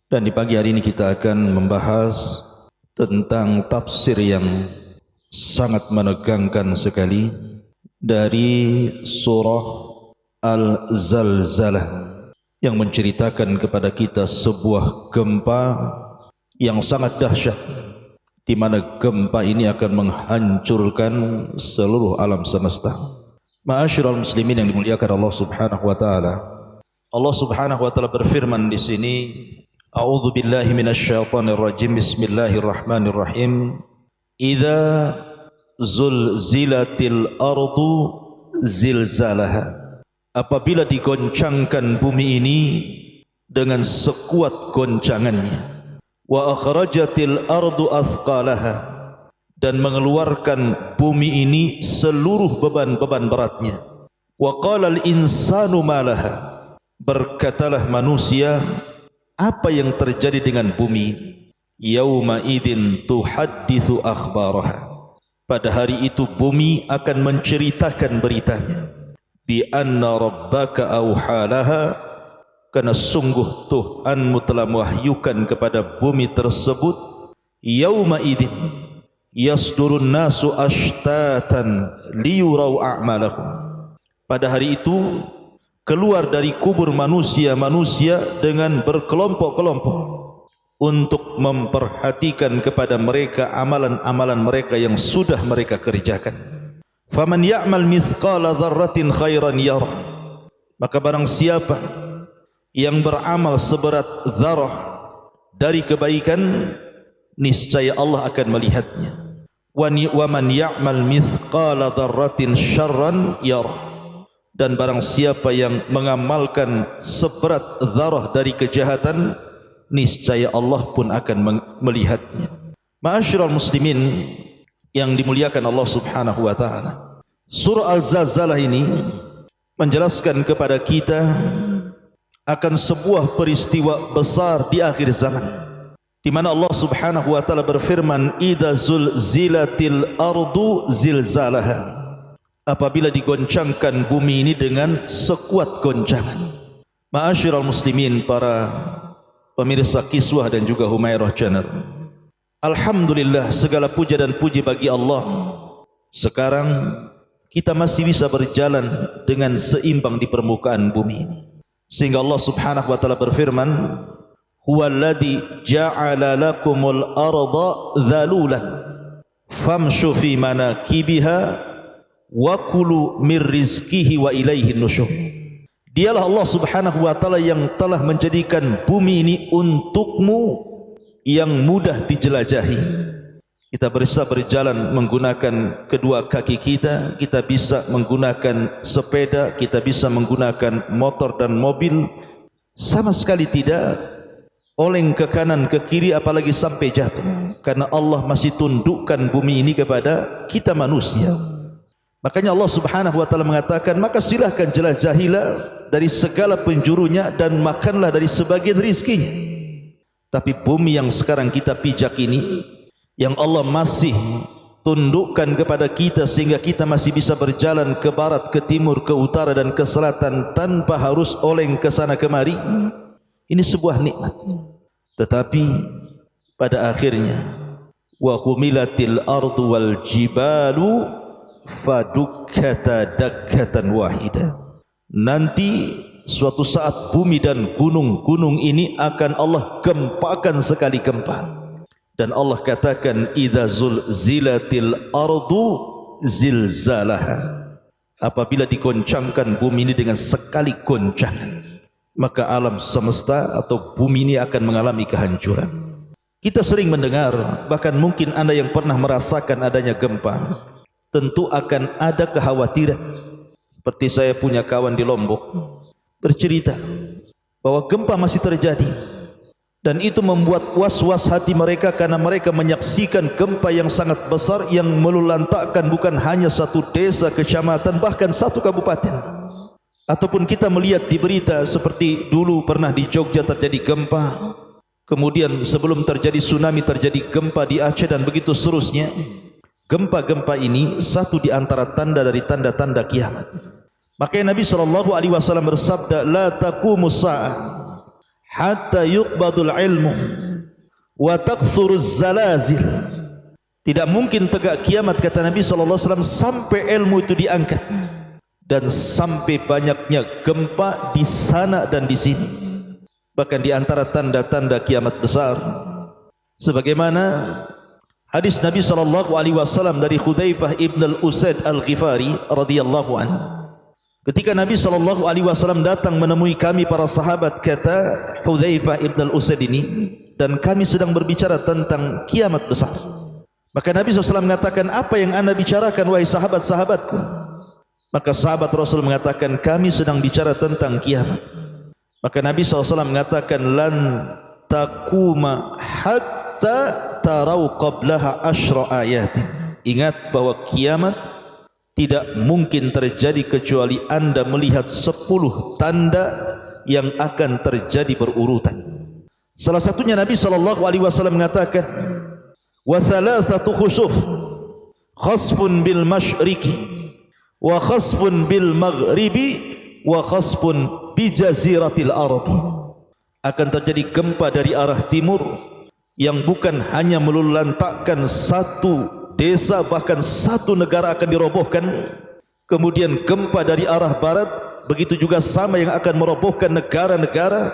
Dan di pagi hari ini kita akan membahas tentang tafsir yang sangat menegangkan sekali dari surah Al-Zalzalah yang menceritakan kepada kita sebuah gempa yang sangat dahsyat, di mana gempa ini akan menghancurkan seluruh alam semesta. Ma'asyiral muslimin yang dimuliakan Allah Subhanahu wa taala. Allah Subhanahu wa taala berfirman di sini, A'udzu billahi minasyaitonir rajim. Bismillahirrahmanirrahim. Idza zulzilatil ardu zilzalaha. Apabila digoncangkan bumi ini dengan sekuat goncangannya. Wa akhrajatil ardu athqalaha. Dan mengeluarkan bumi ini seluruh beban-beban beratnya. Wa qala al insanu ma laha. Berkatalah manusia, apa yang terjadi dengan bumi ini? Yauma idzin tuhadditsu akhbaraha. Pada hari itu bumi akan menceritakan beritanya. Bi anna rabbaka auhalaha, karena sungguh Tuhanmu telah mewahyukan kepada bumi tersebut. Yauma idzin yasdurun nasu ashtatan liyurau a'malahum. Pada hari itu keluar dari kubur manusia-manusia dengan berkelompok-kelompok untuk memperhatikan kepada mereka amalan-amalan mereka yang sudah mereka kerjakan. Faman ya'mal mithqala dzarratin khairan yarah. Maka barang siapa yang beramal seberat dzarah dari kebaikan, niscaya Allah akan melihatnya. Wa man ya'mal mithqala dzarratin syarran yarah. Dan barang siapa yang mengamalkan seberat dzarah dari kejahatan, niscaya Allah pun akan melihatnya. Ma'asyiral muslimin yang dimuliakan Allah Subhanahu wa taala. Surah Al-Zalzalah ini menjelaskan kepada kita akan sebuah peristiwa besar di akhir zaman, di mana Allah Subhanahu wa taala berfirman, idza zulzilatil ardu zilzalaha. Apabila digoncangkan bumi ini dengan sekuat goncangan. Ma'asyiral muslimin, para pemirsa Kiswah dan juga Humairah Channel, alhamdulillah, segala puja dan puji bagi Allah. Sekarang kita masih bisa berjalan dengan seimbang di permukaan bumi ini, sehingga Allah Subhanahu wa taala berfirman, huwallazi ja'ala lakumul arda dhalulan famshu fi manakibiha wa kulu mir rizqihi wa ilaihin nusyur. Dialah Allah Subhanahu wa taala yang telah menjadikan bumi ini untukmu yang mudah dijelajahi. Kita bisa berjalan menggunakan kedua kaki kita, kita bisa menggunakan sepeda, kita bisa menggunakan motor dan mobil, sama sekali tidak oleng ke kanan ke kiri apalagi sampai jatuh, karena Allah masih tundukkan bumi ini kepada kita manusia. Makanya Allah Subhanahu wa taala mengatakan, maka silahkan jelajahilah dari segala penjurunya dan makanlah dari sebagian rizkinya. Tapi bumi yang sekarang kita pijak ini, yang Allah masih tundukkan kepada kita sehingga kita masih bisa berjalan ke barat, ke timur, ke utara dan ke selatan tanpa harus oleng ke sana kemari, ini sebuah nikmat. Tetapi pada akhirnya, wa humilatil ardu wal jibalu fadukkata dakkatan wahida. Nanti suatu saat bumi dan gunung-gunung ini akan Allah gempakan sekali gempa. Dan Allah katakan, idza zulzilatil ardu zilzalaha. Apabila digoncangkan bumi ini dengan sekali goncangan, maka alam semesta atau bumi ini akan mengalami kehancuran. Kita sering mendengar, bahkan mungkin Anda yang pernah merasakan adanya gempa, tentu akan ada kekhawatiran. Seperti saya punya kawan di Lombok bercerita bahwa gempa masih terjadi, dan itu membuat was-was hati mereka karena mereka menyaksikan gempa yang sangat besar yang melulantakkan bukan hanya satu desa, kecamatan, bahkan satu kabupaten. Ataupun kita melihat di berita seperti dulu pernah di Jogja terjadi gempa, Kemudian sebelum terjadi tsunami terjadi gempa di Aceh dan begitu seterusnya. Gempa-gempa ini satu di antara tanda dari tanda-tanda kiamat. Makanya Nabi SAW bersabda, la taqumus sa'ah hatta yuqbadul ilmu wa taqsuruz zalazil. Tidak mungkin tegak kiamat, kata Nabi SAW, sampai ilmu itu diangkat dan sampai banyaknya gempa di sana dan di sini. Bahkan di antara tanda-tanda kiamat besar, sebagaimana hadis Nabi SAW dari Hudzaifah ibn al-Usaid al-Ghifari radhiyallahu anhu. Ketika Nabi SAW datang menemui kami para sahabat, kata Hudzaifah ibn al-Usaid ini, dan kami sedang berbicara tentang kiamat besar. Maka Nabi SAW mengatakan, apa yang anda bicarakan wahai sahabat-sahabatku? Maka sahabat Rasul mengatakan, kami sedang bicara tentang kiamat. Maka Nabi SAW mengatakan, lan taquma hatta tarau qablaha asyra ayatin. Ingat bahwa kiamat tidak mungkin terjadi kecuali anda melihat 10 tanda yang akan terjadi berurutan. Salah satunya Nabi SAW mengatakan, wa thalathatu khusuf, khasfun bil masyriqi wa khasfun bil maghribi wa khasfun bi jaziratil arabi. Akan terjadi gempa dari arah timur yang bukan hanya melulantakkan satu desa, bahkan satu negara akan dirobohkan. Kemudian gempa dari arah barat, begitu juga sama yang akan merobohkan negara-negara.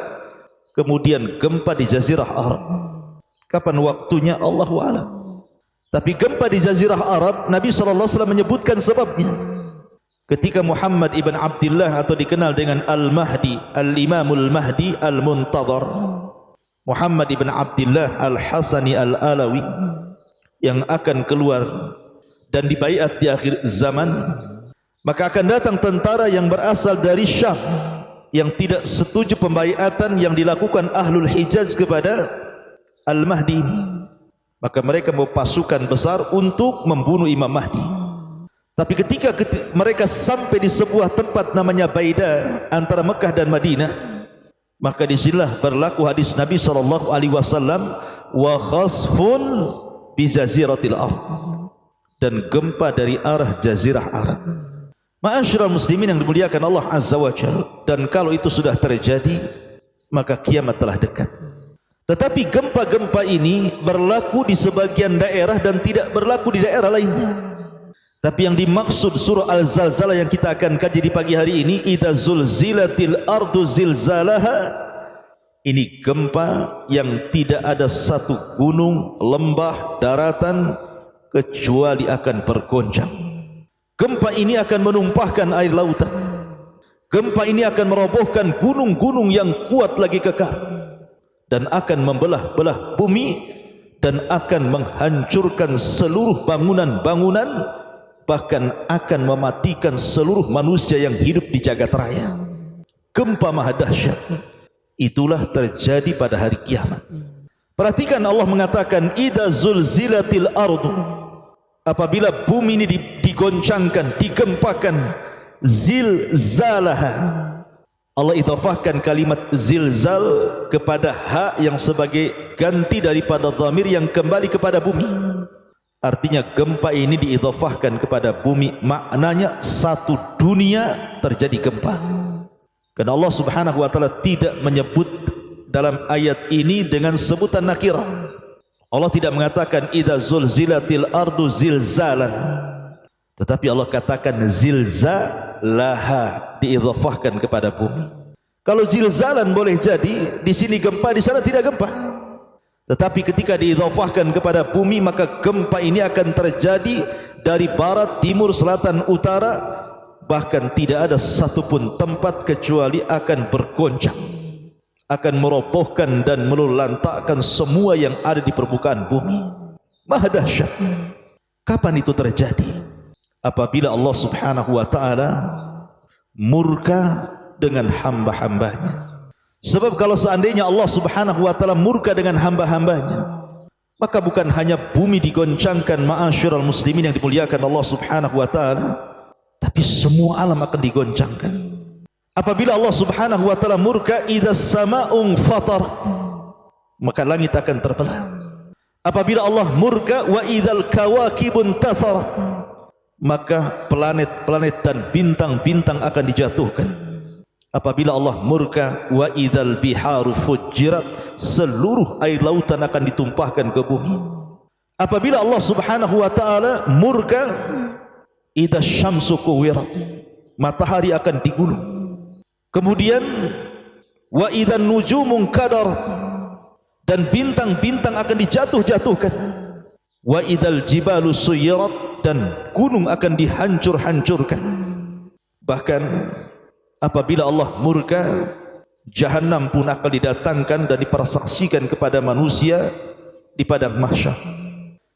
Kemudian gempa di Jazirah Arab. Kapan waktunya Allahu a'lam. Tapi gempa di Jazirah Arab, Nabi SAW menyebutkan sebabnya. Ketika Muhammad ibn Abdullah atau dikenal dengan Al-Mahdi, Al-Imamul Mahdi Al-Muntadhar, Muhammad ibn Abdullah Al-Hasani Al-Alawi, yang akan keluar dan dibaiat di akhir zaman, maka akan datang tentara yang berasal dari Syam yang tidak setuju pembaiatan yang dilakukan Ahlul Hijaz kepada Al-Mahdi ini. Maka mereka membawa pasukan besar untuk membunuh Imam Mahdi. Tapi ketika mereka sampai di sebuah tempat namanya Baida antara Mekah dan Madinah, maka disinilah berlaku hadis Nabi SAW, wa khasfun bi jaziratil Arab, dan gempa dari arah Jazirah Arab. Ma'asyiral muslimin yang dimuliakan Allah Azza wa Jalla. Dan kalau itu sudah terjadi, maka kiamat telah dekat. Tetapi gempa-gempa ini berlaku di sebagian daerah dan tidak berlaku di daerah lainnya. Tapi yang dimaksud surah Al-Zalzalah yang kita akan kaji di pagi hari ini, idza zulzilatil ardu zilzalaha, ini gempa yang tidak ada satu gunung, lembah, daratan kecuali akan bergoncang. Gempa ini akan menumpahkan air lautan. Gempa ini akan merobohkan gunung-gunung yang kuat lagi kekar, dan akan membelah-belah bumi, dan akan menghancurkan seluruh bangunan-bangunan, bahkan akan mematikan seluruh manusia yang hidup di jagat raya. Gempa maha dahsyat. Itulah terjadi pada hari kiamat. Perhatikan Allah mengatakan, idza zulzilatil ardu, apabila bumi ini digoncangkan, digempakan, zilzalaha. Allah idhafahkan kalimat zilzal kepada ha yang sebagai ganti daripada dhamir yang kembali kepada bumi. Artinya gempa ini diidhafahkan kepada bumi, maknanya satu dunia terjadi gempa. Karena Allah Subhanahu wa taala tidak menyebut dalam ayat ini dengan sebutan nakirah. Allah tidak mengatakan idza zulzilatil ardu zilzalan, tetapi Allah katakan zilzalaha, diidhafahkan kepada bumi. Kalau zilzalan boleh jadi di sini gempa, di sana tidak gempa. Tetapi ketika diidhafahkan kepada bumi, maka gempa ini akan terjadi dari barat, timur, selatan, utara, bahkan tidak ada satupun tempat kecuali akan bergoncang, akan merobohkan dan melulantakkan semua yang ada di permukaan bumi. Maha dahsyat. Kapan itu terjadi? Apabila Allah Subhanahu wa taala murka dengan hamba-hambanya. Sebab kalau seandainya Allah Subhanahu wa taala murka dengan hamba-hambanya, maka bukan hanya bumi digoncangkan, ma'asyiral muslimin yang dimuliakan Allah Subhanahu wa taala, tapi semua alam akan digoncangkan. Apabila Allah Subhanahu wa taala murka, idza sama'un fatarat, maka langit akan terbelah. Apabila Allah murka, wa idzal kawakibun tatharat, maka planet-planet dan bintang-bintang akan dijatuhkan. Apabila Allah murka, wa idzal biharu fujirat, seluruh air lautan akan ditumpahkan ke bumi. Apabila Allah Subhanahu wa taala murka, idza syamsu kuwirat, matahari akan digulung. Kemudian wa idzan nujumun kadarat, dan bintang-bintang akan dijatuh-jatuhkan. Wa idzal jibalu suyirat, dan gunung akan dihancur-hancurkan. Bahkan apabila Allah murka, Jahannam pun akan didatangkan dan dipersaksikan kepada manusia di padang mahsyar.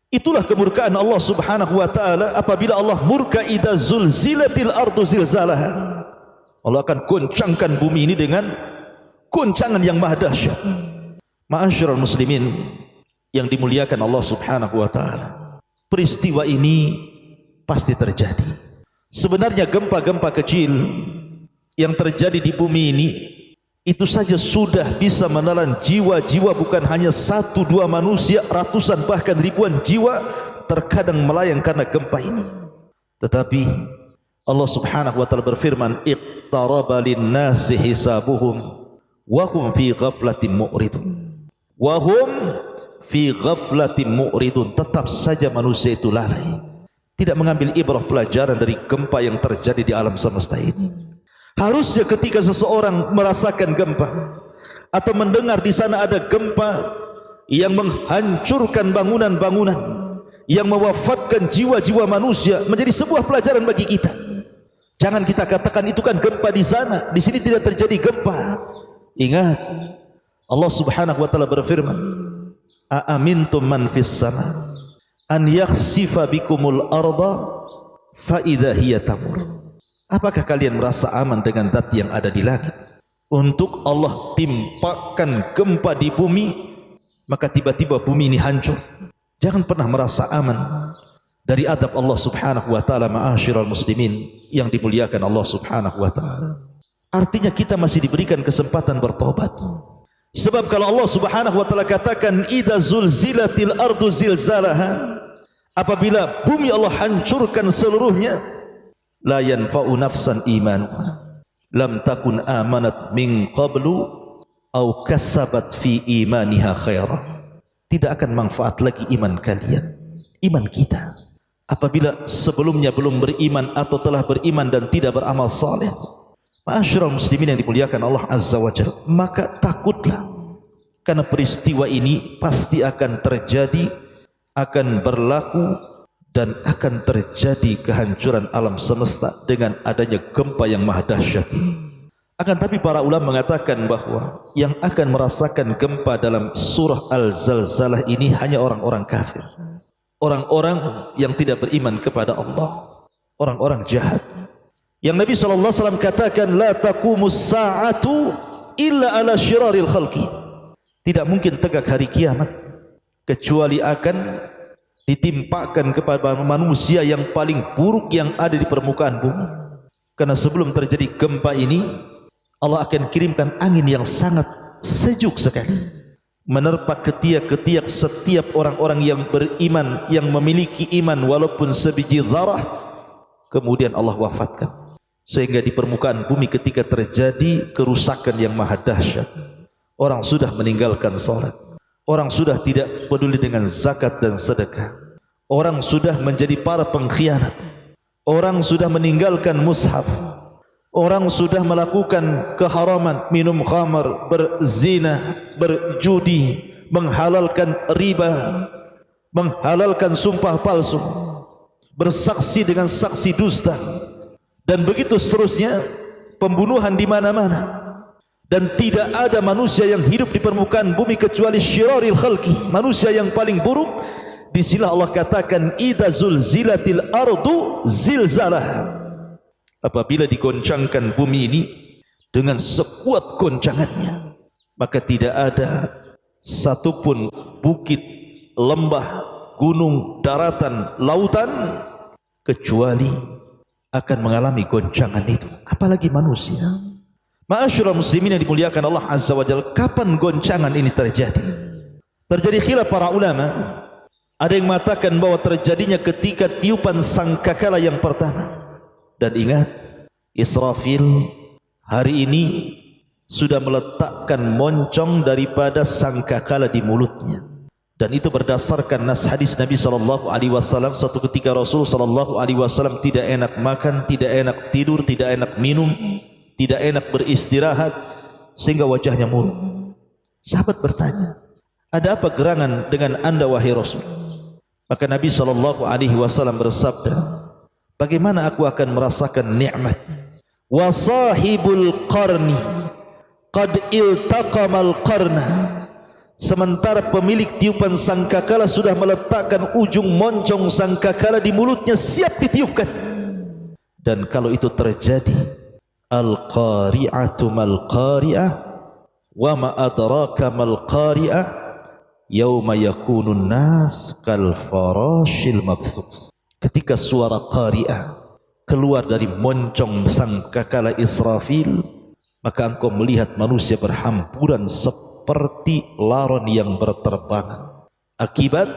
Itulah kemurkaan Allah Subhanahu wa taala. Apabila Allah murka, idza zulzilatil ardu zilzalaha, Allah akan goncangkan bumi ini dengan goncangan yang maha dahsyat. Ma'asyiral muslimin yang dimuliakan Allah Subhanahu wa taala, peristiwa ini pasti terjadi. Sebenarnya gempa-gempa kecil yang terjadi di bumi ini itu saja sudah bisa menelan jiwa-jiwa, bukan hanya 1-2 manusia, ratusan bahkan ribuan jiwa terkadang melayang karena gempa ini. Tetapi Allah Subhanahu wa taala berfirman, iqtaraba lin-nasi hisabuhum wa hum fi ghaflatin mu'ridun. Wa hum fi ghaflatin mu'ridun. Tetap saja manusia itu lalai, tidak mengambil ibrah pelajaran dari gempa yang terjadi di alam semesta ini. Harusnya ketika seseorang merasakan gempa atau mendengar di sana ada gempa yang menghancurkan bangunan-bangunan, yang mewafatkan jiwa-jiwa manusia, menjadi sebuah pelajaran bagi kita. Jangan kita katakan itu kan gempa di sana, di sini tidak terjadi gempa. Ingat, Allah Subhanahu wa taala berfirman, "Aamintum man fis sama an yakhsifa bikumul arda fa idza hiya tamur." Apakah kalian merasa aman dengan zat yang ada di langit? Untuk Allah timpakan gempa di bumi, maka tiba-tiba bumi ini hancur. Jangan pernah merasa aman dari adab Allah Subhanahu wa taala. Ma'asyiral muslimin yang dimuliakan Allah Subhanahu wa taala, artinya kita masih diberikan kesempatan bertobat. Sebab kalau Allah Subhanahu wa taala katakan idza zulzilatil ardu zilzalaha, apabila bumi Allah hancurkan seluruhnya, la yanfa'u nafsan imanuha lam takun amanat min qablu aw kasabat fi imaniha khaira. Tidak akan manfaat lagi iman kalian, iman kita, apabila sebelumnya belum beriman atau telah beriman dan tidak beramal saleh. Ma'asyiral muslimin yang dimuliakan Allah Azza wa Jalla, maka takutlah, karena peristiwa ini pasti akan terjadi, akan berlaku, dan akan terjadi kehancuran alam semesta dengan adanya gempa yang maha dahsyat ini. Akan tapi para ulama mengatakan bahwa yang akan merasakan gempa dalam surah Al-Zalzalah ini hanya orang-orang kafir, orang-orang yang tidak beriman kepada Allah, orang-orang jahat. Yang Nabi SAW katakan, la taqumus sa'atu illa ala syiraril khalqi. Tidak mungkin tegak hari kiamat kecuali akan ditimpakan kepada manusia yang paling buruk yang ada di permukaan bumi. Karena sebelum terjadi gempa ini, Allah akan kirimkan angin yang sangat sejuk sekali, menerpa ketiak-ketiak setiap orang-orang yang beriman, yang memiliki iman walaupun sebiji zarah. Kemudian Allah wafatkan, sehingga di permukaan bumi ketika terjadi kerusakan yang maha dahsyat, orang sudah meninggalkan salat, orang sudah tidak peduli dengan zakat dan sedekah, orang sudah menjadi para pengkhianat, orang sudah meninggalkan mushaf, orang sudah melakukan keharaman, minum khamar, berzina, berjudi, menghalalkan riba, menghalalkan sumpah palsu, bersaksi dengan saksi dusta, dan begitu seterusnya, pembunuhan di mana-mana. Dan tidak ada manusia yang hidup di permukaan bumi kecuali syiraril khalqi, manusia yang paling buruk. Di sini Allah katakan idza zulzilatil ardu zilzalaha, apabila digoncangkan bumi ini dengan sekuat goncangannya, maka tidak ada satupun bukit, lembah, gunung, daratan, lautan kecuali akan mengalami goncangan itu, apalagi manusia. Ma'asyiral muslimin yang dimuliakan Allah Azza wa Jalla, kapan goncangan ini terjadi? Terjadi khilaf para ulama. Ada yang mengatakan bahwa terjadinya ketika tiupan sangkakala yang pertama. Dan ingat, Israfil hari ini sudah meletakkan moncong daripada sangkakala di mulutnya. Dan itu berdasarkan nas hadis Nabi SAW. Suatu ketika Rasul SAW tidak enak makan, tidak enak tidur, tidak enak minum, tidak enak beristirahat, sehingga wajahnya murung. Sahabat bertanya, ada apa gerangan dengan anda wahai Rasul? Maka Nabi SAW bersabda, bagaimana aku akan merasakan nikmat? Wa sahibul qarni qad iltaqamal qarna. Sementara pemilik tiupan sangkakala sudah meletakkan ujung moncong sangkakala di mulutnya, siap ditiupkan. Dan kalau itu terjadi, al-qari'atu mal qari'ah wa ma adraka mal qari'ah yauma yakunun nas kal farashil mabthus. Ketika suara qari'ah keluar dari moncong sangkakala Israfil, maka engkau melihat manusia berhampuran seperti laron yang berterbangan. Akibat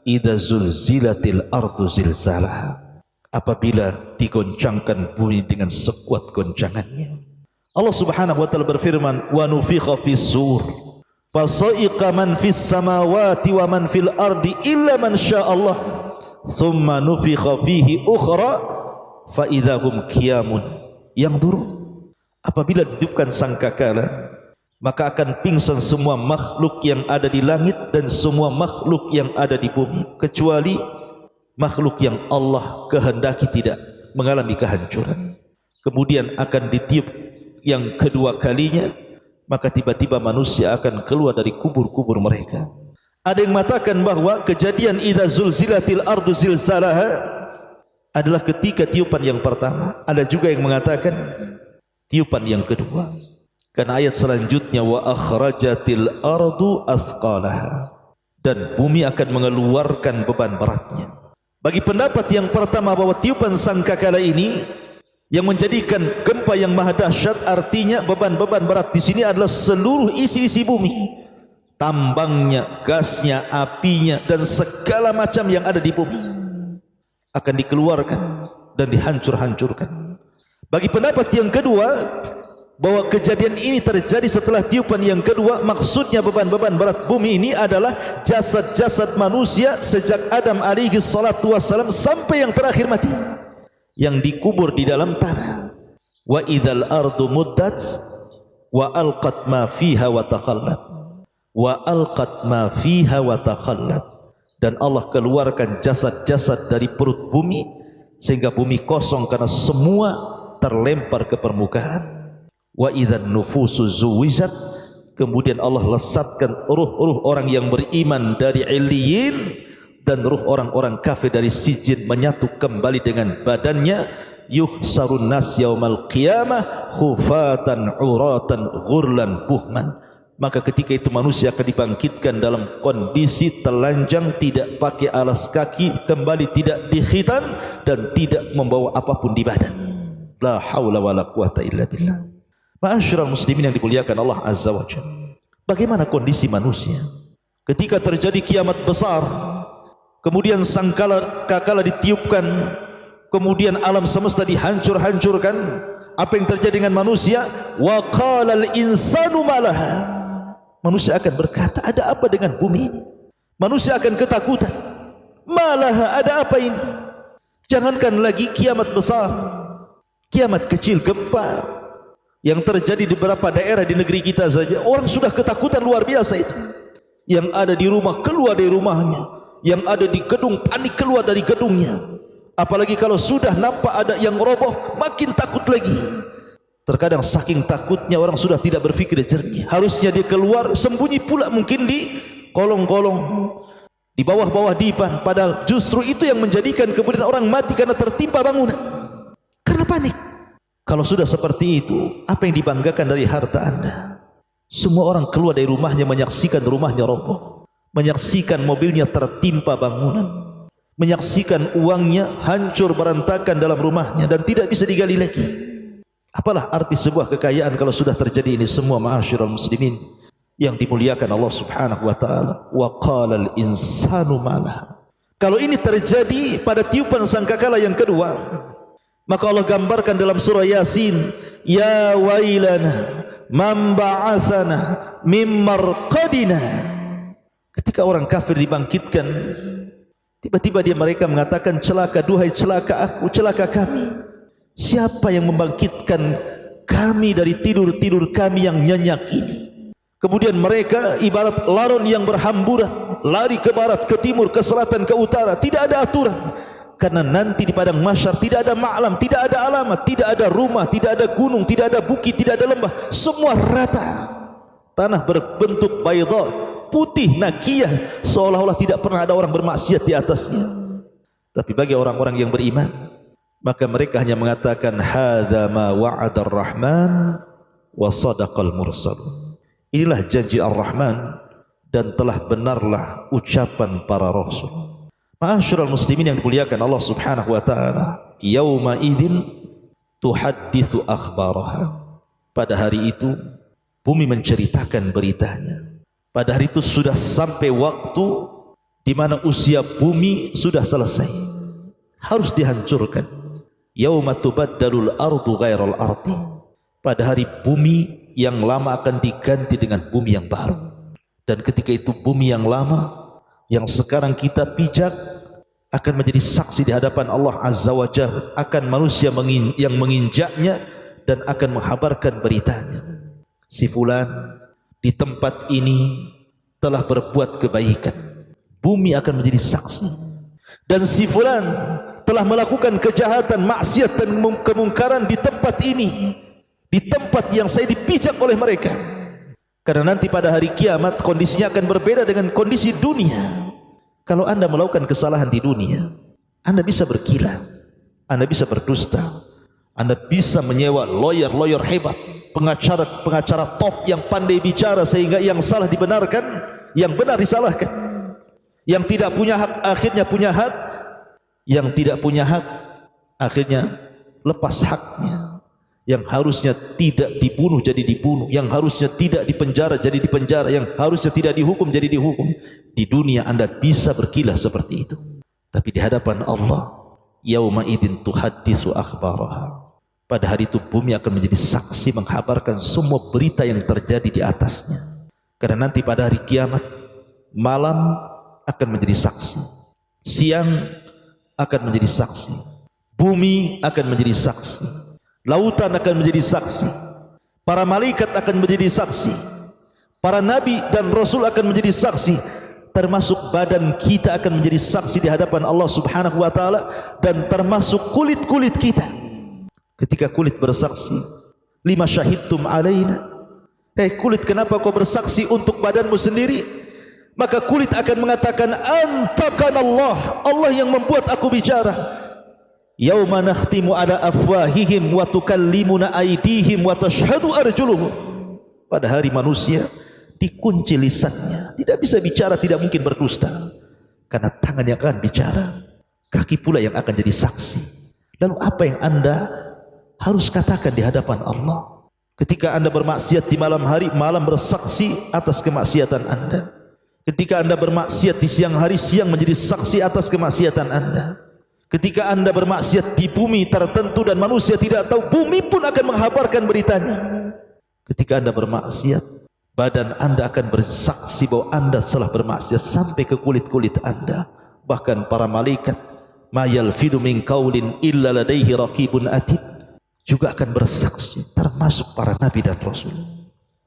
idza zulzilatil ardu zilzalaha, apabila digoncangkan bumi dengan sekuat goncangannya. Allah Subhanahu wa taala berfirman, wa nufikha fis sur fasaiqa man fis samawati wa man fil ardi illa man sya'allah thumma nufikha fihi ukhra fa idahum qiyamun yanzurun. Apabila ditiupkan sangkakala, maka akan pingsan semua makhluk yang ada di langit dan semua makhluk yang ada di bumi, kecuali makhluk yang Allah kehendaki tidak mengalami kehancuran. Kemudian akan ditiup yang kedua kalinya, maka tiba-tiba manusia akan keluar dari kubur-kubur mereka. Ada yang mengatakan bahwa kejadian idza zulzilatil ardu zilzalaha adalah ketika tiupan yang pertama. Ada juga yang mengatakan tiupan yang kedua. Karena ayat selanjutnya wa akhrajatil ardu athqalaha, dan bumi akan mengeluarkan beban beratnya. Bagi pendapat yang pertama bahwa tiupan sangkakala ini yang menjadikan gempa yang maha dahsyat, artinya beban-beban berat di sini adalah seluruh isi-isi bumi, tambangnya, gasnya, apinya, dan segala macam yang ada di bumi akan dikeluarkan dan dihancur-hancurkan. Bagi pendapat yang kedua bahwa kejadian ini terjadi setelah tiupan yang kedua, maksudnya beban-beban berat bumi ini adalah jasad-jasad manusia sejak Adam alaihi salatu wassalam sampai yang terakhir mati, yang dikubur di dalam tanah. Wa idzal ardu muddat wa alqat ma fiha wa takhallat, wa alqat ma fiha wa takhallat, dan Allah keluarkan jasad-jasad dari perut bumi sehingga bumi kosong karena semua terlempar ke permukaan. Wa idzan nufusu zuwijat, kemudian Allah lesatkan ruh-ruh orang yang beriman dari Illiyin dan ruh orang-orang kafir dari Sijin menyatu kembali dengan badannya. Yuhsarun nas yaumal qiyamah khufatan uratan ghurlan buhman, maka ketika itu manusia akan dibangkitkan dalam kondisi telanjang, tidak pakai alas kaki, kembali tidak dikhitan dan tidak membawa apapun di badan. La haula wala quwata illa billah. Ma'asyiral muslimin yang dimuliakan Allah Azza wa Jalla, bagaimana kondisi manusia ketika terjadi kiamat besar, kemudian sangkakala ditiupkan, kemudian alam semesta dihancur-hancurkan? Apa yang terjadi dengan manusia? Wa qalal insanu malaha, manusia akan berkata, ada apa dengan bumi ini? Manusia akan ketakutan, malaha, ada apa ini? Jangankan lagi kiamat besar, kiamat kecil, gempa yang terjadi di beberapa daerah di negeri kita saja, orang sudah ketakutan luar biasa itu. Yang ada di rumah keluar dari rumahnya, yang ada di gedung panik keluar dari gedungnya. Apalagi kalau sudah nampak ada yang roboh, makin takut lagi. Terkadang saking takutnya orang sudah tidak berpikir jernih. Harusnya dia keluar, sembunyi pula mungkin di kolong-kolong, di bawah-bawah divan. Padahal justru itu yang menjadikan kemudian orang mati karena tertimpa bangunan, karena panik. Kalau sudah seperti itu, apa yang dibanggakan dari harta anda? Semua orang keluar dari rumahnya menyaksikan rumahnya roboh, menyaksikan mobilnya tertimpa bangunan, menyaksikan uangnya hancur berantakan dalam rumahnya dan tidak bisa digali lagi. Apalah arti sebuah kekayaan kalau sudah terjadi ini semua, ma'asyiral muslimin yang dimuliakan Allah Subhanahu wa taala. Wa qala al-insanu ma laha. Kalau ini terjadi pada tiupan sangkakala yang kedua, maka Allah gambarkan dalam surah Yasin, ya wailana man ba'atsana mim marqadina. Ketika orang kafir dibangkitkan, tiba-tiba mereka mengatakan, celaka, duhai celaka aku, celaka kami. Siapa yang membangkitkan kami dari tidur-tidur kami yang nyenyak ini? Kemudian mereka ibarat laron yang berhamburan, lari ke barat, ke timur, ke selatan, ke utara. Tidak ada aturan. Karena nanti di padang mahsyar tidak ada ma'lam, tidak ada alamat, tidak ada rumah, tidak ada gunung, tidak ada bukit, tidak ada lembah. Semua rata. Tanah berbentuk baydha, putih, nakiyah, seolah-olah tidak pernah ada orang bermaksiat di atasnya. Tapi bagi orang-orang yang beriman, maka mereka hanya mengatakan, hadza ma wa'adar rahman wa sadaqal mursalun. Inilah janji Ar-Rahman dan telah benarlah ucapan para rasul. Ma'asyiral muslimin yang dimuliakan Allah Subhanahu wa taala, yauma idzin tuhadditsu akhbaraha. Pada hari itu bumi menceritakan beritanya. Pada hari itu sudah sampai waktu di mana usia bumi sudah selesai, harus dihancurkan. Yauma tubaddalul ardu ghairal ardi. Pada hari bumi yang lama akan diganti dengan bumi yang baru. Dan ketika itu bumi yang lama, yang sekarang kita pijak, akan menjadi saksi di hadapan Allah Azza wa Jalla akan manusia yang menginjaknya dan akan menghabarkan beritanya. Si fulan di tempat ini telah berbuat kebaikan. Bumi akan menjadi saksi. Dan si fulan telah melakukan kejahatan, maksiat dan kemungkaran di tempat ini, di tempat yang saya dipijak oleh mereka. Karena nanti pada hari kiamat kondisinya akan berbeda dengan kondisi dunia. Kalau anda melakukan kesalahan di dunia, anda bisa berkilah, anda bisa berdusta, anda bisa menyewa lawyer hebat, pengacara top yang pandai bicara sehingga yang salah dibenarkan, yang benar disalahkan. Yang tidak punya hak akhirnya punya hak, yang tidak punya hak akhirnya lepas haknya. Yang harusnya tidak dibunuh jadi dibunuh, yang harusnya tidak dipenjara jadi dipenjara, yang harusnya tidak dihukum jadi dihukum. Di dunia anda bisa berkilah seperti itu, tapi di hadapan Allah, yauma idzin tuhadditsu akhbaraha. Pada hari itu bumi akan menjadi saksi menghabarkan semua berita yang terjadi di atasnya. Karena nanti pada hari kiamat, malam akan menjadi saksi, siang akan menjadi saksi, bumi akan menjadi saksi, lautan akan menjadi saksi, para malaikat akan menjadi saksi, para nabi dan rasul akan menjadi saksi, termasuk badan kita akan menjadi saksi di hadapan Allah Subhanahu wa taala, dan termasuk kulit-kulit kita. Ketika kulit bersaksi, lima syahidtum alaina, kulit, kenapa kau bersaksi untuk badanmu sendiri? Maka kulit akan mengatakan, antakanallah, Allah yang membuat aku bicara. Yauma nakhtimu ala afwahihim wa tukallimuna aydihim wa tashhadu arjuluhum. Pada hari manusia dikunci lisannya, tidak bisa bicara, tidak mungkin berdusta, karena tangan yang akan bicara, kaki pula yang akan jadi saksi. Lalu apa yang anda harus katakan di hadapan Allah ketika anda bermaksiat di malam hari? Malam bersaksi atas kemaksiatan anda. Ketika anda bermaksiat di siang hari, siang menjadi saksi atas kemaksiatan anda. Ketika anda bermaksiat di bumi tertentu dan manusia tidak tahu, bumi pun akan menghabarkan beritanya. Ketika anda bermaksiat, badan anda akan bersaksi bahwa anda telah bermaksiat sampai ke kulit-kulit anda. Bahkan para malaikat, ma yalfidu min qaulin illa ladaihi raqibun atid, juga akan bersaksi, termasuk para nabi dan rasul.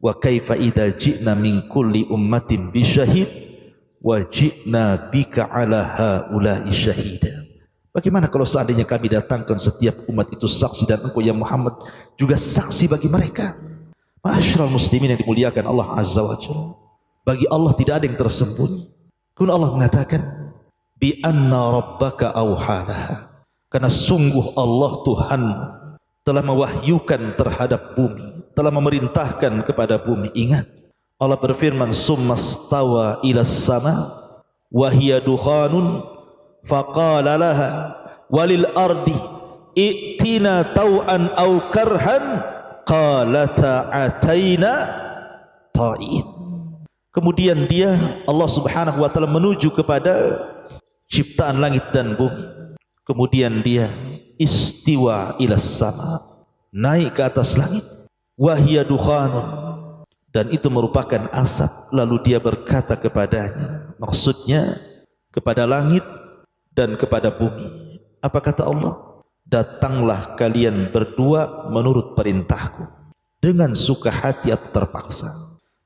Wa kaifa idza ji'na min kulli ummatin bi syahid wa ji'na bika ala haula'i syahida. Bagaimana kalau seandainya kami datangkan setiap umat itu saksi, dan engkau ya Muhammad juga saksi bagi mereka? Ma'asyiral muslimin yang dimuliakan Allah Azza wa Jalla, bagi Allah tidak ada yang tersembunyi. Kemudian Allah mengatakan, bi anna rabbaka auhalaha, karena sungguh Allah Tuhan telah mewahyukan terhadap bumi, telah memerintahkan kepada bumi. Ingat, Allah berfirman, summa stawa ila sama wa hiya dukhanun faqala laha walil ardi i'tina tau'an aw karhan qalata ataina ta'in. Kemudian dia Allah Subhanahu wa taala menuju kepada ciptaan langit dan bumi. Kemudian dia istiwa ila sama, naik ke atas langit. Wahia dukhanun, dan itu merupakan asap. Lalu dia berkata kepadanya, maksudnya kepada langit dan kepada bumi. Apa kata Allah? Datanglah kalian berdua menurut perintahku, dengan suka hati atau terpaksa.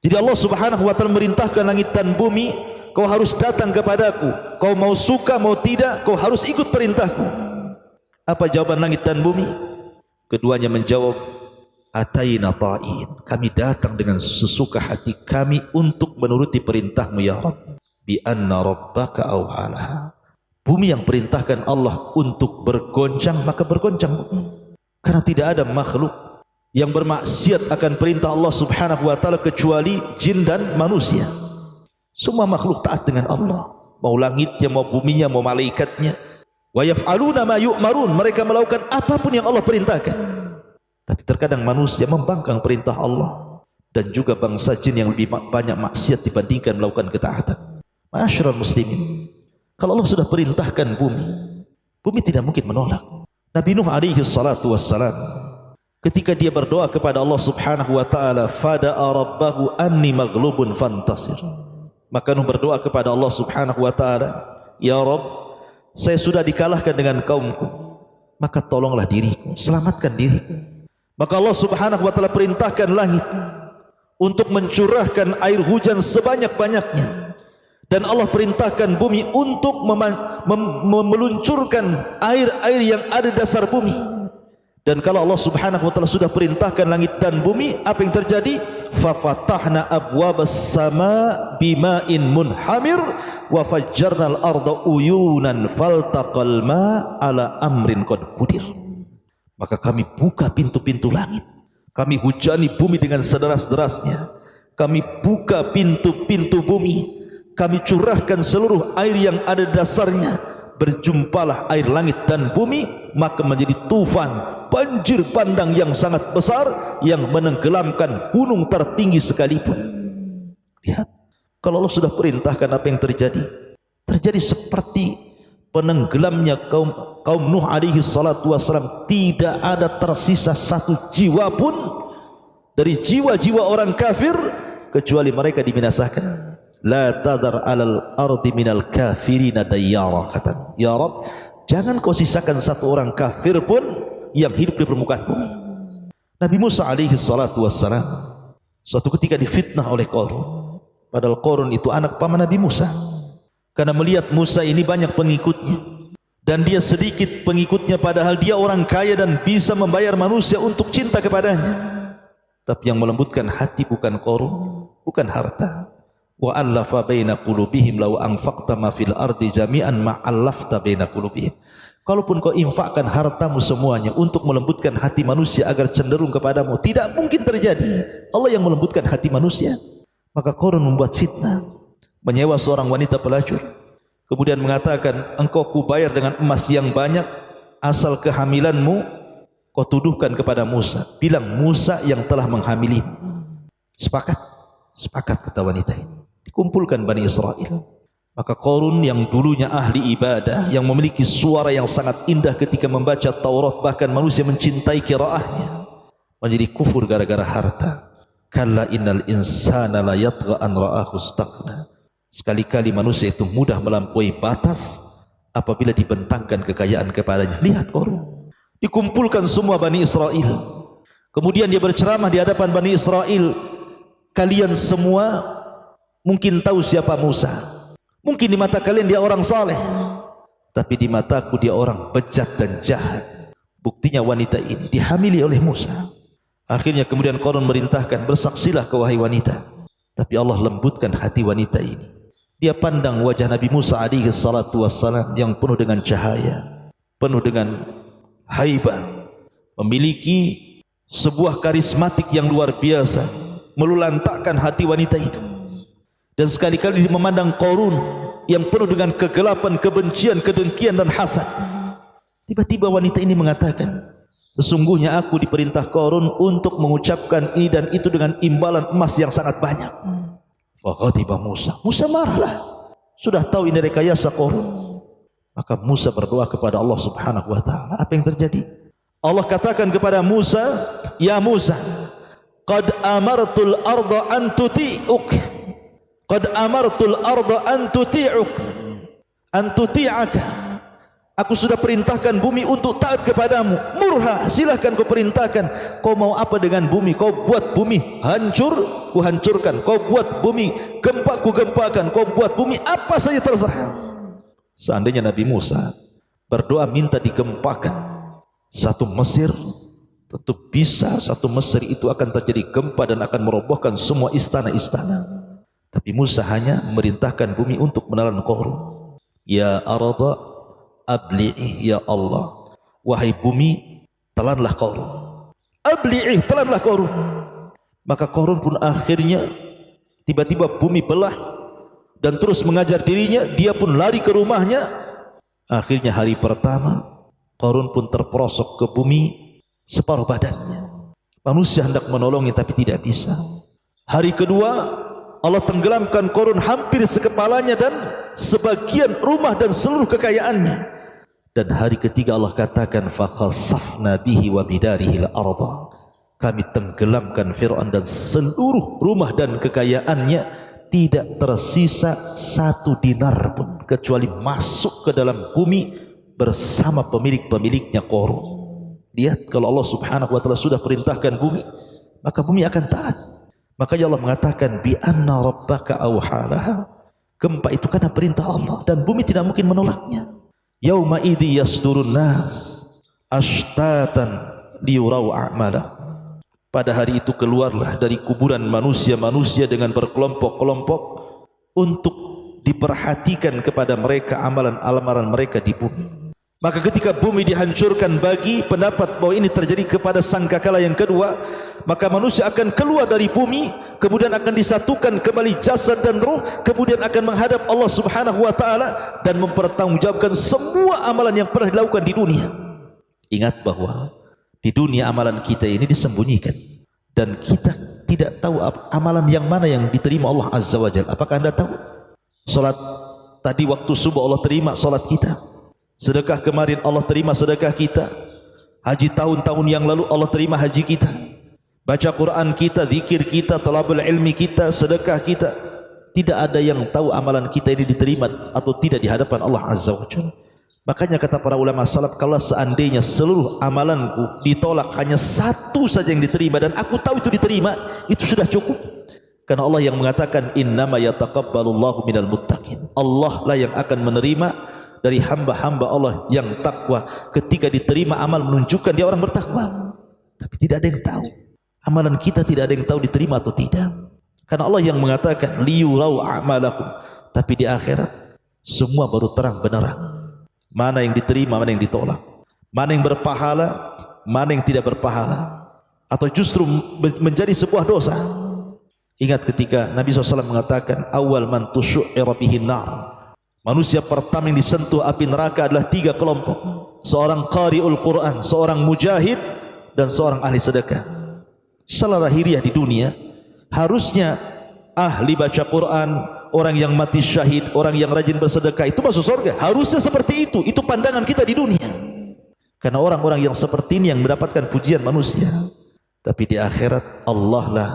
Jadi Allah Subhanahu wa taala merintahkan langit dan bumi, kau harus datang kepadaku. Kau mau suka mau tidak, kau harus ikut perintahku. Apa jawaban langit dan bumi? Keduanya menjawab, ataina ta'in, kami datang dengan sesuka hati kami untuk menuruti perintahmu ya Rabb. Bi anna rabbaka awhalaha, bumi yang perintahkan Allah untuk bergoncang, maka bergoncang bumi. Karena tidak ada makhluk yang bermaksiat akan perintah Allah Subhanahu wa taala kecuali jin dan manusia. Semua makhluk taat dengan Allah, mau langitnya, mau buminya, mau malaikatnya. Wa yaf'aluna ma yu'marun, mereka melakukan apapun yang Allah perintahkan. Tapi terkadang manusia membangkang perintah Allah, dan juga bangsa jin yang lebih banyak maksiat dibandingkan melakukan ketaatan. Ma'asyiral muslimin, kalau Allah sudah perintahkan bumi, bumi tidak mungkin menolak. Nabi Nuh alaihi salatu wassalam, ketika dia berdoa kepada Allah Subhanahu wa taala, fada'a rabbahu anni maghlubun fantasir, maka Nuh berdoa kepada Allah Subhanahu wa taala, ya Rabb, saya sudah dikalahkan dengan kaumku, maka tolonglah diriku, selamatkan diriku. Maka Allah Subhanahu wa taala perintahkan langit untuk mencurahkan air hujan sebanyak-banyaknya, dan Allah perintahkan bumi untuk meluncurkan air-air yang ada di dasar bumi. Dan kalau Allah Subhanahu wa taala sudah perintahkan langit dan bumi, apa yang terjadi? Fa fatahna abwabas sama bima'in munhamir wa fajjarnal arda uyunan faltaqal ma ala amrin qad qudir. Maka kami buka pintu-pintu langit, kami hujani bumi dengan sederas-derasnya, kami buka pintu-pintu bumi, kami curahkan seluruh air yang ada di dasarnya, berjumpalah air langit dan bumi, maka menjadi tufan, banjir bandang yang sangat besar yang menenggelamkan gunung tertinggi sekalipun. Lihat, kalau Allah sudah perintahkan, apa yang terjadi? Terjadi seperti penenggelamnya kaum Nuh alaihi salatu wassalam. Tidak ada tersisa satu jiwa pun dari jiwa-jiwa orang kafir kecuali mereka dibinasakan. La tadhar alal ardi minal kafirina dayyara, kata ya Rabb, jangan kau sisakan satu orang kafir pun yang hidup di permukaan bumi. Nabi Musa alaihi salatu wassalam suatu ketika difitnah oleh Qarun, padahal Qarun itu anak paman Nabi Musa. Karena melihat Musa ini banyak pengikutnya dan dia sedikit pengikutnya, padahal dia orang kaya dan bisa membayar manusia untuk cinta kepadanya. Tapi yang melembutkan hati bukan Qarun, bukan harta. Wa allafa baina qulubihim law anfaqta ma fil ardi jami'an ma allafta baina qulubihim. Kalaupun kau infakkan hartamu semuanya untuk melembutkan hati manusia agar cenderung kepadamu, tidak mungkin terjadi. Allah yang melembutkan hati manusia. Maka Qarun membuat fitnah, menyewa seorang wanita pelacur, kemudian mengatakan, engkau kubayar dengan emas yang banyak asal kehamilanmu kau tuduhkan kepada Musa, bilang Musa yang telah menghamilimu. Sepakat? Sepakat, kata wanita ini. Dikumpulkan Bani Israel. Maka Qarun yang dulunya ahli ibadah, yang memiliki suara yang sangat indah ketika membaca Taurat, bahkan manusia mencintai qiraahnya, menjadi kufur gara-gara harta. Kalla innal insana la yatgha an ra'ahu istaghna. Sekali-kali manusia itu mudah melampaui batas apabila dibentangkan kekayaan kepadanya. Lihat Qarun. Dikumpulkan semua Bani Israel, kemudian dia berceramah di hadapan Bani Israel. Kalian semua mungkin tahu siapa Musa, mungkin di mata kalian dia orang saleh, tapi di mataku dia orang bejat dan jahat. Buktinya wanita ini dihamili oleh Musa. Akhirnya kemudian Qarun merintahkan, bersaksilah kau wahai wanita. Tapi Allah lembutkan hati wanita ini. Dia pandang wajah Nabi Musa alaihi salatu wassalam yang penuh dengan cahaya, penuh dengan haibah, memiliki sebuah karismatik yang luar biasa, melulantakkan hati wanita itu. Dan sekali-kali memandang Qarun yang penuh dengan kegelapan, kebencian, kedengkian dan hasad. Tiba-tiba wanita ini mengatakan, sesungguhnya aku diperintah Qarun untuk mengucapkan ini dan itu dengan imbalan emas yang sangat banyak. Faghadiba Musa. Musa marahlah. Sudah tahu ini rekayasa Qarun. Maka Musa berdoa kepada Allah Subhanahu wa taala. Apa yang terjadi? Allah katakan kepada Musa, "Ya Musa, qad amartul arda an tuti'uk. Qad amartul arda an tuti'uk. An tuti'aka." Aku sudah perintahkan bumi untuk taat kepadamu. Murha, silahkan kau perintahkan. Kau mau apa dengan bumi? Kau buat bumi hancur, ku hancurkan. Kau buat bumi gempa, ku gempakan. Kau buat bumi apa saja terserah. Seandainya Nabi Musa berdoa minta digempakan satu Mesir, tentu bisa satu Mesir itu akan terjadi gempa dan akan merobohkan semua istana-istana. Tapi Musa hanya memerintahkan bumi untuk menelan Qarun. Ya arda abli'i, ya Allah, wahai bumi, telanlah Qarun. Abli'i, telanlah Qarun. Maka Qarun pun akhirnya tiba-tiba bumi belah dan terus mengajar dirinya. Dia pun lari ke rumahnya. Akhirnya hari pertama Qarun pun terperosok ke bumi separuh badannya. Manusia hendak menolongnya tapi tidak bisa. Hari kedua Allah tenggelamkan Qarun hampir sekepalanya dan sebagian rumah dan seluruh kekayaannya. Dan hari ketiga Allah katakan fakhasafna bihi wa bidarihi al-ardh. Kami tenggelamkan Fir'aun dan seluruh rumah dan kekayaannya, tidak tersisa satu dinar pun kecuali masuk ke dalam bumi bersama pemilik-pemiliknya Qarun. Lihat, kalau Allah Subhanahu wa taala sudah perintahkan bumi, maka bumi akan taat. Makanya Allah mengatakan bi anna rabbaka awhalaha. Gempa itu karena perintah Allah dan bumi tidak mungkin menolaknya. Yauma idzi yasdurun nas ashtatan liyurau a'malah. Pada hari itu keluarlah dari kuburan manusia-manusia dengan berkelompok-kelompok untuk diperhatikan kepada mereka amalan-amalan mereka di bumi. Maka ketika bumi dihancurkan, bagi pendapat bahwa ini terjadi kepada sangkakala yang kedua, maka manusia akan keluar dari bumi, kemudian akan disatukan kembali jasad dan roh, kemudian akan menghadap Allah Subhanahu wa taala dan mempertanggungjawabkan semua amalan yang pernah dilakukan di dunia. Ingat bahwa di dunia amalan kita ini disembunyikan dan kita tidak tahu amalan yang mana yang diterima Allah Azza wa Jalla. Apakah Anda tahu? Salat tadi waktu subuh Allah terima salat kita. Sedekah kemarin Allah terima sedekah kita. Haji tahun-tahun yang lalu Allah terima haji kita. Baca Quran kita, zikir kita, talabul ilmi kita, sedekah kita. Tidak ada yang tahu amalan kita ini diterima atau tidak di hadapan Allah Azza wa Jalla. Makanya kata para ulama salaf, kalau seandainya seluruh amalanku ditolak, hanya satu saja yang diterima dan aku tahu itu diterima, itu sudah cukup. Karena Allah yang mengatakan innama yataqabbalullahu minal muttaqin. Allah lah yang akan menerima dari hamba-hamba Allah yang takwa. Ketika diterima amal menunjukkan dia orang bertakwa. Tapi tidak ada yang tahu. Amalan kita tidak ada yang tahu diterima atau tidak. Karena Allah yang mengatakan liyurau a'malakum. Tapi di akhirat semua baru terang benerang. Mana yang diterima, mana yang ditolak. Mana yang berpahala, mana yang tidak berpahala. Atau justru menjadi sebuah dosa. Ingat ketika Nabi SAW mengatakan awal man tusyu'ira bihin nar. Manusia pertama yang disentuh api neraka adalah 3 kelompok. Seorang qari'ul Quran, seorang mujahid, dan seorang ahli sedekah. Secara lahiriah di dunia, harusnya ahli baca Quran, orang yang mati syahid, orang yang rajin bersedekah itu masuk surga. Harusnya seperti itu. Itu pandangan kita di dunia. Karena orang-orang yang seperti ini yang mendapatkan pujian manusia. Tapi di akhirat Allah lah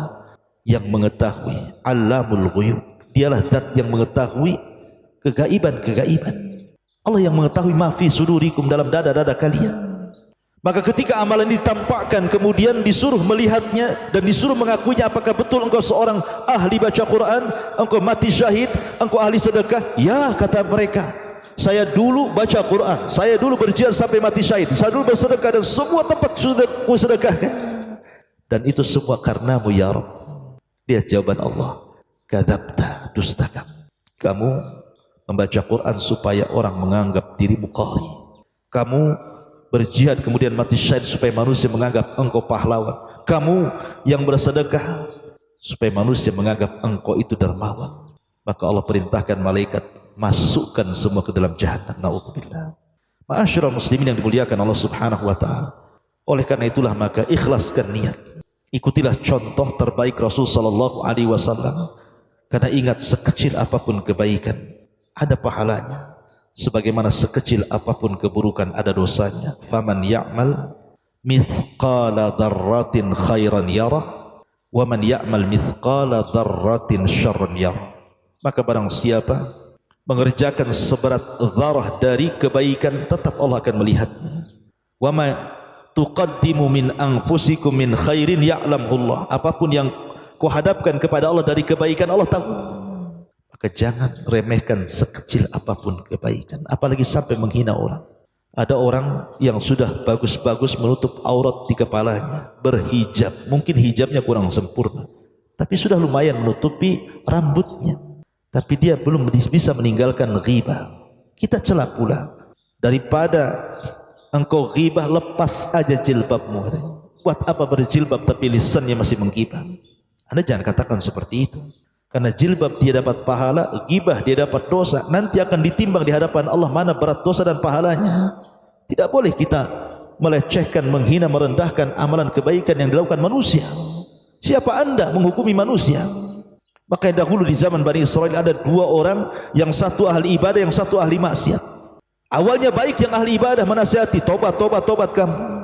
yang mengetahui. Allamul ghuyub. Dialah zat yang mengetahui kegaiban-kegaiban. Allah yang mengetahui ma fi sudurikum, dalam dada-dada kalian. Maka ketika amalan ditampakkan, kemudian disuruh melihatnya dan disuruh mengakuinya, apakah betul engkau seorang ahli baca Quran, engkau mati syahid, engkau ahli sedekah? Ya, kata mereka, saya dulu baca Quran, saya dulu berjihad sampai mati syahid, saya dulu bersedekah dan semua tempat sudah ku sedekahkan. Dan itu semua karenamu ya Rabb. Lihat jawaban Allah. Kadzabta, dusta kamu membaca Quran supaya orang menganggap dirimu qari. Kamu berjihad kemudian mati syahid supaya manusia menganggap engkau pahlawan. Kamu yang bersedekah supaya manusia menganggap engkau itu dermawan. Maka Allah perintahkan malaikat masukkan semua ke dalam jahannam. Na'udzubillah. Ma'asyiral muslimin yang dimuliakan Allah Subhanahu wa taala. Oleh karena itulah maka ikhlaskan niat. Ikutilah contoh terbaik Rasul sallallahu alaihi wasallam Karena ingat, sekecil apapun kebaikan ada pahalanya, sebagaimana sekecil apapun keburukan ada dosanya. Faman ya'mal mithqala dzarratin khairan yarah wa man ya'mal mithqala dzarratin syarran yarah. Maka barang siapa mengerjakan seberat dzarah dari kebaikan, tetap Allah akan melihatnya. Wa ma tuqaddimu min anfusikum min khairin ya'lamullah. Apapun yang kau hadapkan kepada Allah dari kebaikan, Allah tahu. Maka jangan remehkan sekecil apapun kebaikan, apalagi sampai menghina orang. Ada orang yang sudah bagus-bagus menutup aurat di kepalanya, berhijab, mungkin hijabnya kurang sempurna, tapi sudah lumayan menutupi rambutnya, tapi dia belum bisa meninggalkan ghibah. Kita cela pula, daripada engkau ghibah, lepas aja jilbabmu. Buat apa berjilbab tapi lisannya masih menggibah? Anda jangan katakan seperti itu. Karena jilbab dia dapat pahala, ghibah dia dapat dosa. Nanti akan ditimbang di hadapan Allah mana berat dosa dan pahalanya. Tidak boleh kita melecehkan, menghina, merendahkan amalan kebaikan yang dilakukan manusia. Siapa Anda menghukumi manusia? Maka dahulu di zaman Bani Israel ada dua orang, yang satu ahli ibadah, yang satu ahli maksiat. Awalnya baik yang ahli ibadah, menasihati, tobat kamu.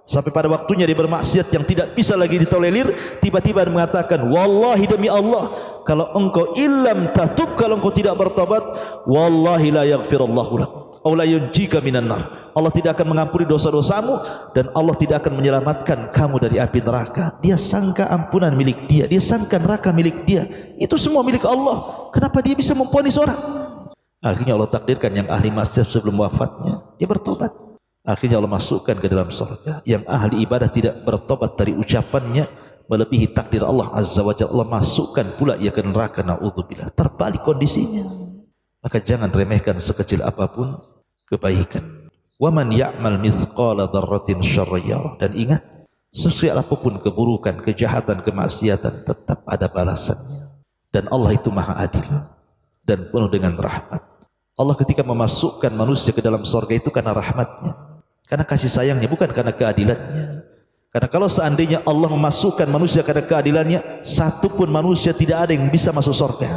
Sampai pada waktunya dia bermaksiat yang tidak bisa lagi ditolerir, tiba-tiba dia mengatakan, wallahi demi Allah, kalau engkau illam tatub, kalau engkau tidak bertobat, wallahi la yaghfirullahu lak aw la yunjika minan nar. Allah tidak akan mengampuni dosa-dosamu dan Allah tidak akan menyelamatkan kamu dari api neraka. Dia sangka ampunan milik dia, dia sangka neraka milik dia. Itu semua milik Allah. Kenapa dia bisa memvonis orang? Akhirnya Allah takdirkan yang ahli maksiat sebelum wafatnya dia bertobat. Akhirnya Allah masukkan ke dalam surga. Yang ahli ibadah tidak bertobat dari ucapannya melebihi takdir Allah Azza wa Jalla, Allah masukkan pula ia ke neraka. Na'udzubillah. Terbalik kondisinya. Maka jangan remehkan sekecil apapun kebaikan. Wa man ya'mal mithqala dzarratin syarran yarah. Dan ingat, sekecil apapun keburukan, kejahatan, kemaksiatan, tetap ada balasannya. Dan Allah itu Maha Adil dan penuh dengan rahmat. Allah ketika memasukkan manusia ke dalam surga itu karena rahmatnya, karena kasih sayangnya, bukan karena keadilannya. Karena kalau seandainya Allah memasukkan manusia karena keadilannya, satu pun manusia tidak ada yang bisa masuk surga.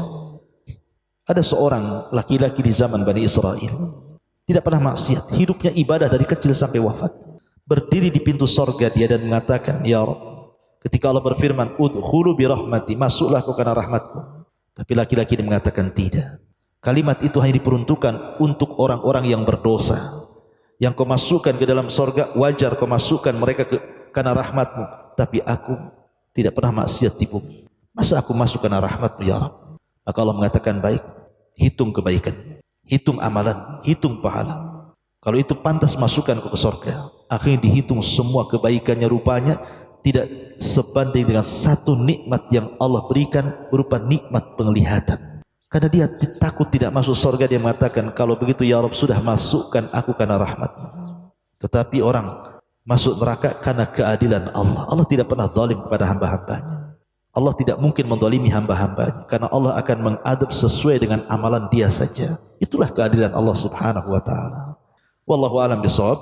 Ada seorang laki-laki di zaman Bani Israel, tidak pernah maksiat, hidupnya ibadah dari kecil sampai wafat. Berdiri di pintu surga dia dan mengatakan, ya Rabb, ketika Allah berfirman, udkhulu bi rahmati, masuklah kau karena rahmatku. Tapi laki-laki ini mengatakan tidak. Kalimat itu hanya diperuntukkan untuk orang-orang yang berdosa. Yang kau masukkan ke dalam surga, wajar kau masukkan mereka karena rahmatmu. Tapi aku tidak pernah maksiat di bumi. Masa aku masuk karena rahmatmu ya Rabb? Maka Allah mengatakan, baik, hitung kebaikan, hitung amalan, hitung pahala. Kalau itu pantas masukkan ke surga. Akhirnya dihitung semua kebaikannya, rupanya tidak sebanding dengan satu nikmat yang Allah berikan, berupa nikmat penglihatan. Karena dia takut tidak masuk surga, dia mengatakan, kalau begitu ya Rabb, sudah masukkan aku karena rahmat-Mu. Tetapi orang masuk neraka karena keadilan Allah. Allah tidak pernah zalim kepada hamba-hambanya. Allah tidak mungkin menzalimi hamba-hambanya, karena Allah akan mengadab sesuai dengan amalan dia saja. Itulah keadilan Allah Subhanahu wa taala. Wallahu a'lam bishawab.